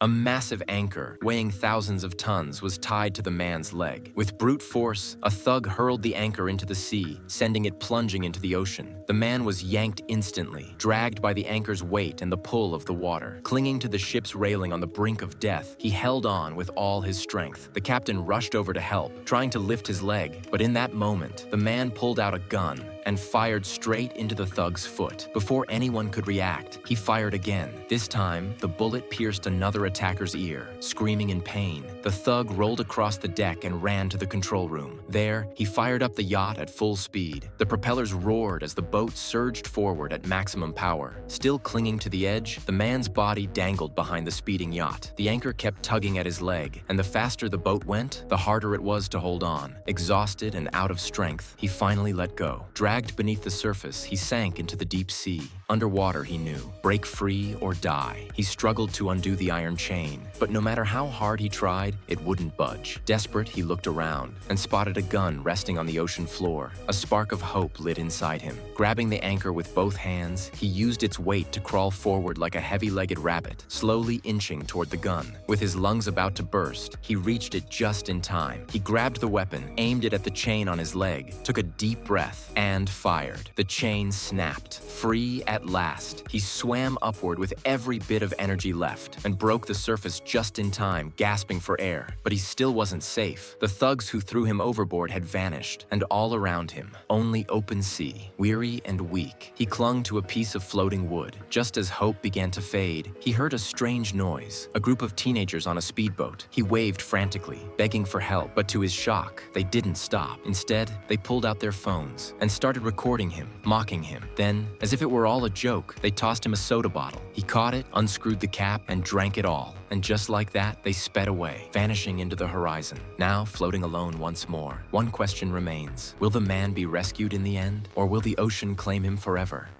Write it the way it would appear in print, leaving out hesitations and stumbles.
A massive anchor, weighing thousands of tons, was tied to the man's leg. With brute force, a thug hurled the anchor into the sea, sending it plunging into the ocean. The man was yanked instantly, dragged by the anchor's weight and the pull of the water. Clinging to the ship's railing on the brink of death, he held on with all his strength. The captain rushed over to help, trying to lift his leg, but in that moment, the man pulled out a gun and fired straight into the thug's foot. Before anyone could react, he fired again. This time, the bullet pierced another attacker's ear. Screaming in pain, the thug rolled across the deck and ran to the control room. There, he fired up the yacht at full speed. The propellers roared as the boat surged forward at maximum power. Still clinging to the edge, the man's body dangled behind the speeding yacht. The anchor kept tugging at his leg, and the faster the boat went, the harder it was to hold on. Exhausted and out of strength, he finally let go. Dragged beneath the surface, he sank into the deep sea. Underwater, he knew, break free or die. He struggled to undo the iron chain, but no matter how hard he tried, it wouldn't budge. Desperate, he looked around and spotted a gun resting on the ocean floor. A spark of hope lit inside him. Grabbing the anchor with both hands, he used its weight to crawl forward like a heavy-legged rabbit, slowly inching toward the gun. With his lungs about to burst, he reached it just in time. He grabbed the weapon, aimed it at the chain on his leg, took a deep breath, and fired. The chain snapped. Free at last, he swam upward with every bit of energy left and broke the surface just in time, gasping for air. But he still wasn't safe. The thugs who threw him overboard had vanished, and all around him, only open sea. Weary and weak, he clung to a piece of floating wood. Just as hope began to fade, he heard a strange noise. A group of teenagers on a speedboat. He waved frantically, begging for help, but to his shock, they didn't stop. Instead, they pulled out their phones and started recording him, mocking him. Then, as if it were all a joke, they tossed him a soda bottle. He caught it, unscrewed the cap, and drank it all. And just like that, they sped away, vanishing into the horizon. Now, floating alone once more, one question remains. Will the man be rescued in the end, or will the ocean claim him forever?